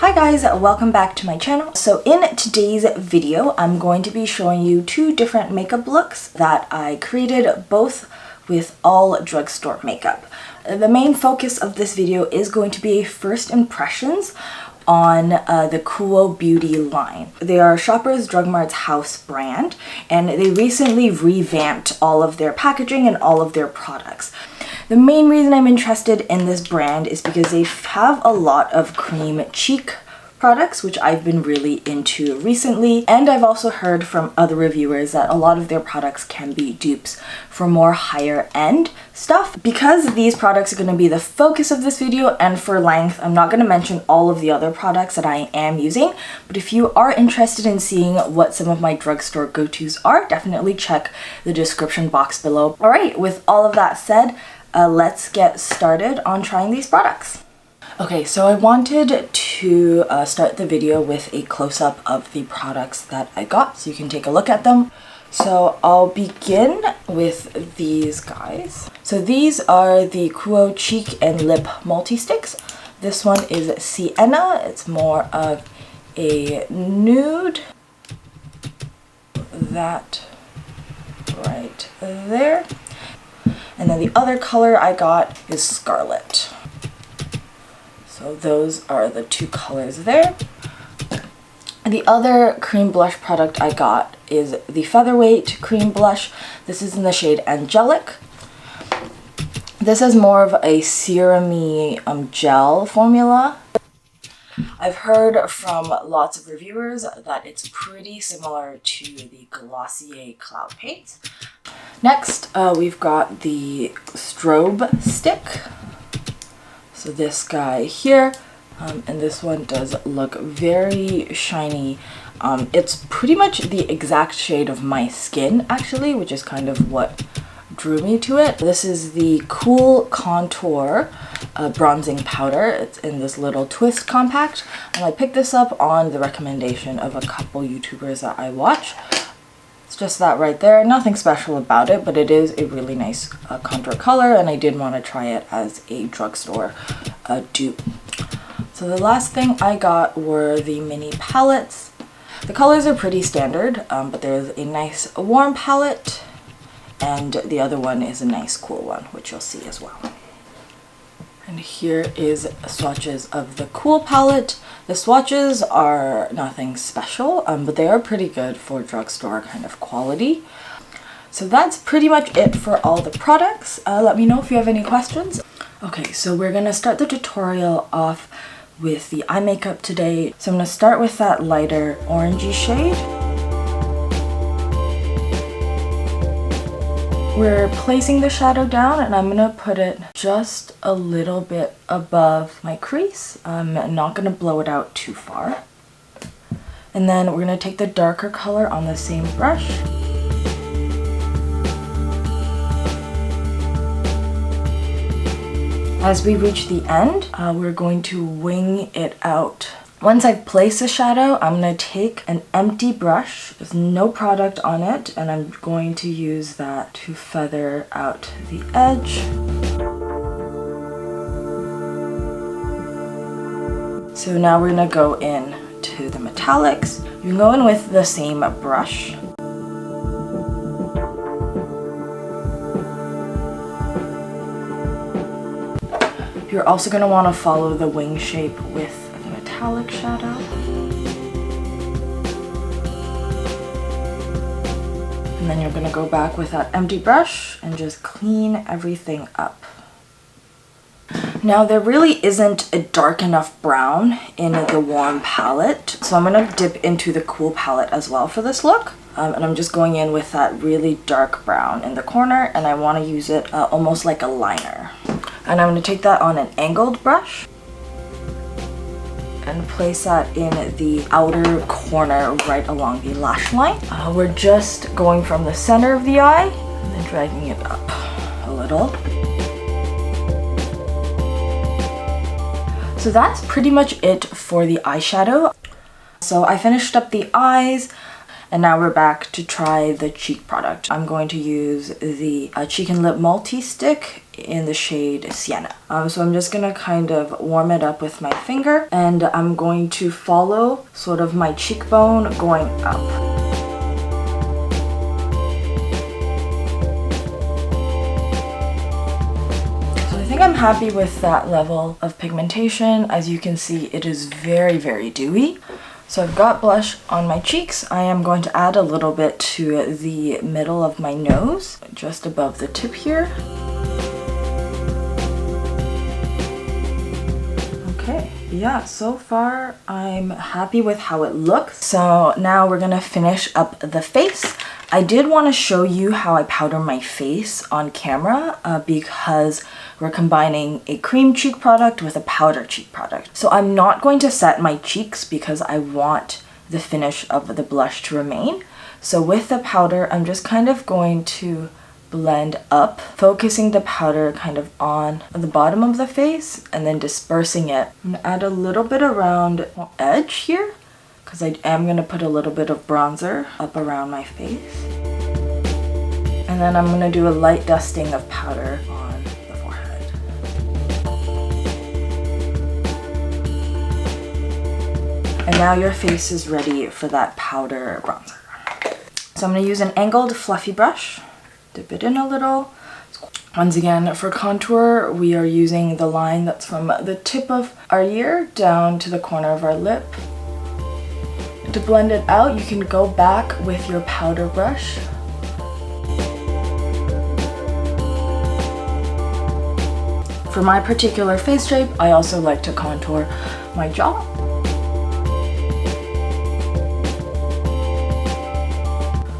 Hi guys, welcome back to my channel. So in today's video, I'm going to be showing you two different makeup looks that I created, both with all drugstore makeup. The main focus of this video is going to be first impressions on the QUO Beauty line. They are Shoppers Drug Mart's house brand, and they recently revamped all of their packaging and all of their products. The main reason I'm interested in this brand is because they have a lot of cream cheek products, which I've been really into recently, and I've also heard from other reviewers that a lot of their products can be dupes for more higher end stuff. Because these products are going to be the focus of this video and for length, I'm not going to mention all of the other products that I am using, but if you are interested in seeing what some of my drugstore go-tos are, definitely check the description box below. Alright, with all of that said, let's get started on trying these products. Okay, so I wanted to start the video with a close-up of the products that I got so you can take a look at them. So I'll begin with these guys. So these are the QUO Cheek and Lip Multisticks. This one is Sienna. It's more of a nude. That right there. And then the other color I got is Scarlet. So those are the two colors there. And the other cream blush product I got is the Featherweight Cream Blush. This is in the shade Angelic. This is more of a serum-y gel formula. I've heard from lots of reviewers that it's pretty similar to the Glossier Cloud Paints. Next, we've got the Strobe Stick. So this guy here, and this one does look very shiny. It's pretty much the exact shade of my skin, actually, which is kind of what drew me to it. This is the Cool Contour bronzing powder. It's in this little twist compact, and I picked this up on the recommendation of a couple YouTubers that I watch. It's just that right there, nothing special about it, but it is a really nice contour color, and I did want to try it as a drugstore dupe. So the last thing I got were the mini palettes. The colors are pretty standard, but there's a nice warm palette, and the other one is a nice cool one, which you'll see as well. And here is swatches of the Cool palette. The swatches are nothing special, but they are pretty good for drugstore kind of quality. So that's pretty much it for all the products. Let me know if you have any questions. Okay, so we're gonna start the tutorial off with the eye makeup today. So I'm gonna start with that lighter orangey shade. We're placing the shadow down, and I'm gonna put it just a little bit above my crease. I'm not gonna blow it out too far. And then we're gonna take the darker color on the same brush. As we reach the end, we're going to wing it out. Once I've placed the shadow, I'm going to take an empty brush, there's no product on it, and I'm going to use that to feather out the edge. So now we're going to go in to the metallics. You can go in with the same brush. You're also going to want to follow the wing shape with metallic shadow. And then you're going to go back with that empty brush and just clean everything up. Now there really isn't a dark enough brown in the warm palette, so I'm going to dip into the Cool palette as well for this look. And I'm just going in with that really dark brown in the corner, and I want to use it almost like a liner. And I'm going to take that on an angled brush and place that in the outer corner right along the lash line. We're just going from the center of the eye and then dragging it up a little. So that's pretty much it for the eyeshadow. So I finished up the eyes, and now we're back to try the cheek product. I'm going to use the Cheek and Lip Multistick in the shade Sienna. So I'm just gonna kind of warm it up with my finger, and I'm going to follow sort of my cheekbone going up. So I think I'm happy with that level of pigmentation. As you can see, it is very, very dewy. So I've got blush on my cheeks. I am going to add a little bit to the middle of my nose, just above the tip here. Okay, yeah, so far I'm happy with how it looks. So now we're gonna finish up the face. I did want to show you how I powder my face on camera because we're combining a cream cheek product with a powder cheek product. So I'm not going to set my cheeks because I want the finish of the blush to remain. So with the powder, I'm just kind of going to blend up, focusing the powder kind of on the bottom of the face and then dispersing it. I'm gonna add a little bit around the edge here, because I am going to put a little bit of bronzer up around my face. And then I'm going to do a light dusting of powder on the forehead. And now your face is ready for that powder bronzer. So I'm going to use an angled fluffy brush, dip it in a little. Once again, for contour, we are using the line that's from the tip of our ear down to the corner of our lip. To blend it out, you can go back with your powder brush. For my particular face shape, I also like to contour my jaw.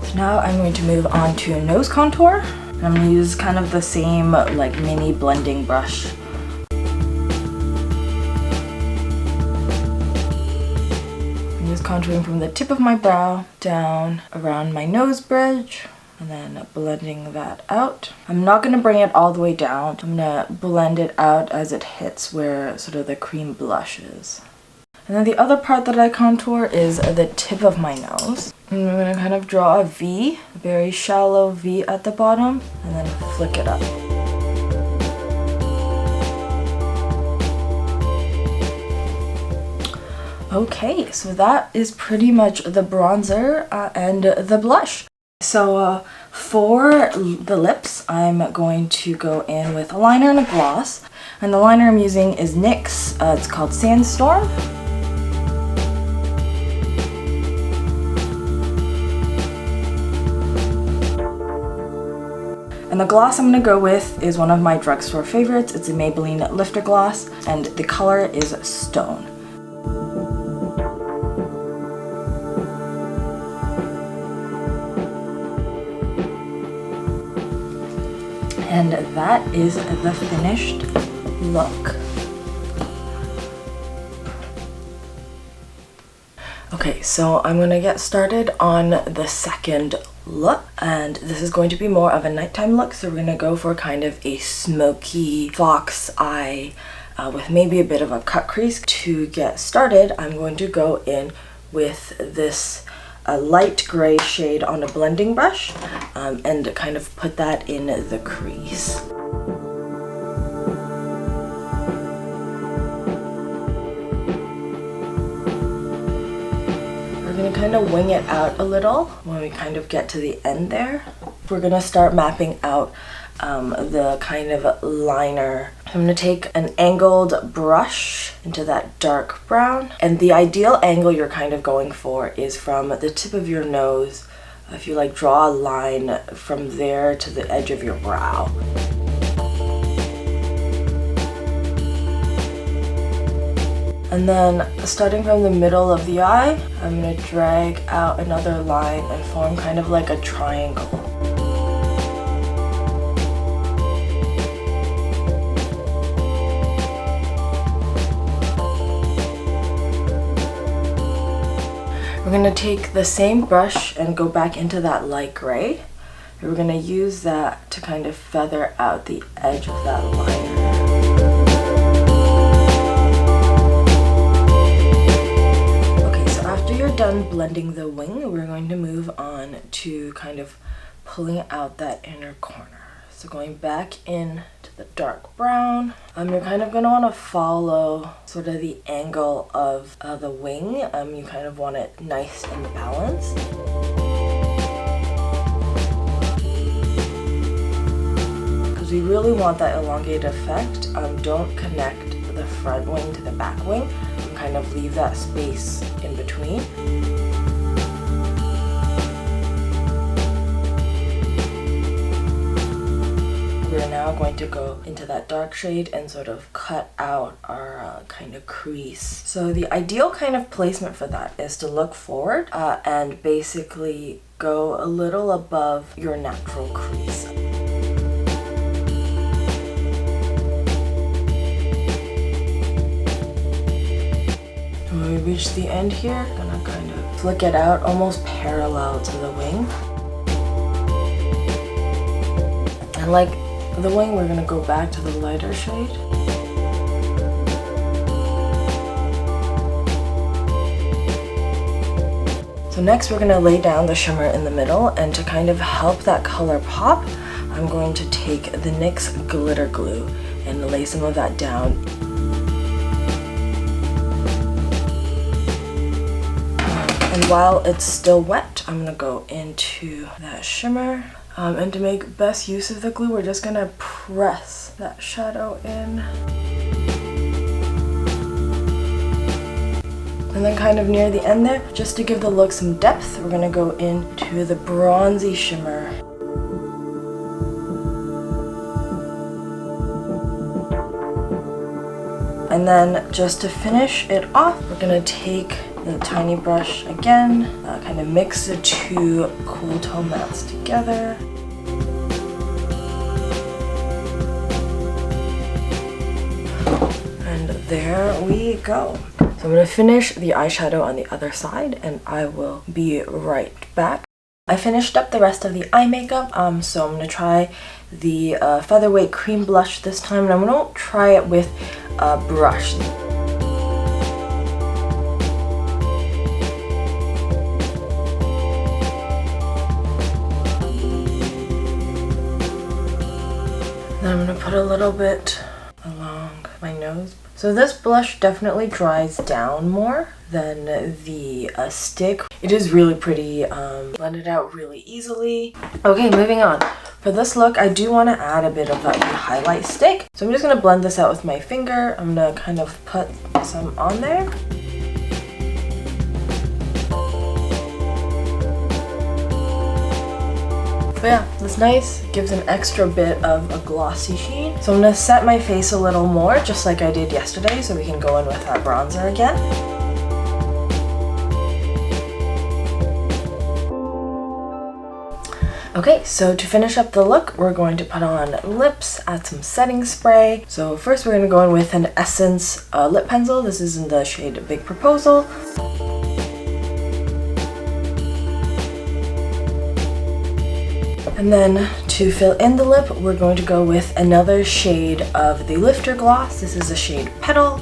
So now I'm going to move on to nose contour. I'm going to use kind of the same like mini blending brush. Contouring from the tip of my brow down around my nose bridge and then blending that out. I'm not going to bring it all the way down. I'm going to blend it out as it hits where sort of the cream blush is. And then the other part that I contour is the tip of my nose. And I'm going to kind of draw a V, a very shallow V at the bottom, and then flick it up. Okay, so that is pretty much the bronzer and the blush. So for the lips, I'm going to go in with a liner and a gloss. And the liner I'm using is NYX. It's called Sandstorm. And the gloss I'm going to go with is one of my drugstore favorites. It's a Maybelline Lifter Gloss, and the color is Stone. And that is the finished look. Okay, so I'm gonna get started on the second look, and this is going to be more of a nighttime look. So we're gonna go for kind of a smoky fox eye with maybe a bit of a cut crease. To get started, I'm going to go in with this a light gray shade on a blending brush and kind of put that in the crease. We're going to kind of wing it out a little when we kind of get to the end there. We're going to start mapping out the kind of liner. I'm going to take an angled brush into that dark brown, and the ideal angle you're kind of going for is from the tip of your nose. If you like, draw a line from there to the edge of your brow. And then starting from the middle of the eye, I'm going to drag out another line and form kind of like a triangle. We're going to take the same brush and go back into that light gray. And we're going to use that to kind of feather out the edge of that liner. Okay, so after you're done blending the wing, we're going to move on to kind of pulling out that inner corner. So going back in to the dark brown, you're kind of going to want to follow sort of the angle of the wing. You kind of want it nice and balanced. Because we really want that elongated effect. Don't connect the front wing to the back wing. Kind of leave that space in between. We're now going to go into that dark shade and sort of cut out our kind of crease. So the ideal kind of placement for that is to look forward and basically go a little above your natural crease. When we reach the end here, I'm gonna kind of flick it out almost parallel to the wing. And like the wing, we're gonna go back to the lighter shade. So next we're gonna lay down the shimmer in the middle, and to kind of help that color pop, I'm going to take the NYX glitter glue and lay some of that down. And while it's still wet, I'm gonna go into that shimmer. And to make best use of the glue, we're just gonna press that shadow in. And then kind of near the end there, just to give the look some depth, we're gonna go into the bronzy shimmer. And then just to finish it off, we're gonna take the tiny brush again, kind of mix the two cool tone mats together. And there we go. So I'm going to finish the eyeshadow on the other side, and I will be right back. I finished up the rest of the eye makeup, so I'm going to try the Featherweight Cream Blush this time, and I'm going to try it with a brush. Then I'm going to put a little bit along my nose. So this blush definitely dries down more than the stick. It is really pretty, blended out really easily. Okay, moving on. For this look, I do want to add a bit of that highlight stick. So I'm just going to blend this out with my finger. I'm going to kind of put some on there. But yeah, it's nice, gives an extra bit of a glossy sheen. So I'm going to set my face a little more, just like I did yesterday, so we can go in with that bronzer again. Okay, so to finish up the look, we're going to put on lips, add some setting spray. So first we're going to go in with an Essence lip pencil. This is in the shade Big Proposal. And then to fill in the lip, we're going to go with another shade of the Lifter Gloss. This is the shade Petal.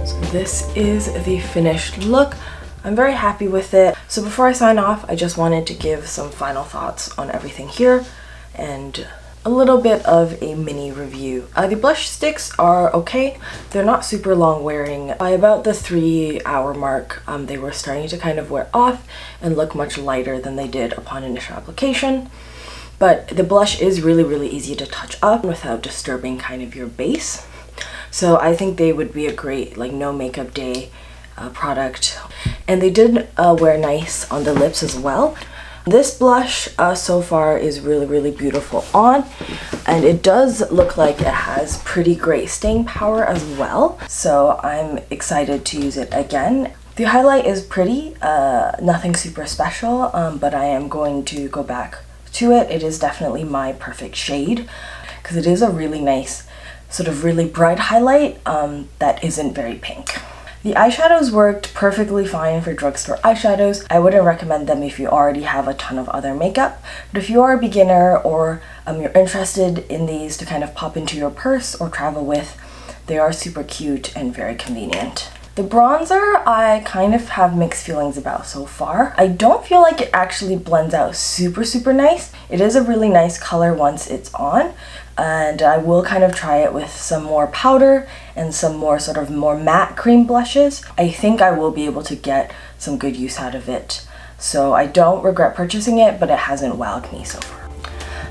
So this is the finished look. I'm very happy with it. So before I sign off, I just wanted to give some final thoughts on everything here and a little bit of a mini review. The blush sticks are okay. They're not super long wearing. By about the 3-hour mark, they were starting to kind of wear off and look much lighter than they did upon initial application. But the blush is really, really easy to touch up without disturbing kind of your base. So I think they would be a great like no makeup day product. And they did wear nice on the lips as well. This blush so far is really, really beautiful on, and it does look like it has pretty great staying power as well. So I'm excited to use it again. The highlight is pretty, nothing super special, but I am going to go back to it. It is definitely my perfect shade because it is a really nice, sort of really bright highlight that isn't very pink. The eyeshadows worked perfectly fine for drugstore eyeshadows. I wouldn't recommend them if you already have a ton of other makeup, but if you are a beginner or you're interested in these to kind of pop into your purse or travel with, they are super cute and very convenient. The bronzer I kind of have mixed feelings about so far. I don't feel like it actually blends out super nice. It is a really nice color once it's on, and I will kind of try it with some more powder and some more sort of more matte cream blushes. I think I will be able to get some good use out of it. So I don't regret purchasing it, but it hasn't wowed me so far.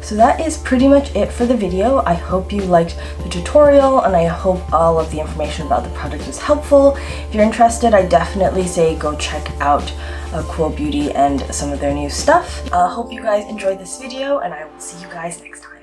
So that is pretty much it for the video. I hope you liked the tutorial and I hope all of the information about the product was helpful. If you're interested, I definitely say go check out QUO Beauty and some of their new stuff. Hope you guys enjoyed this video and I will see you guys next time.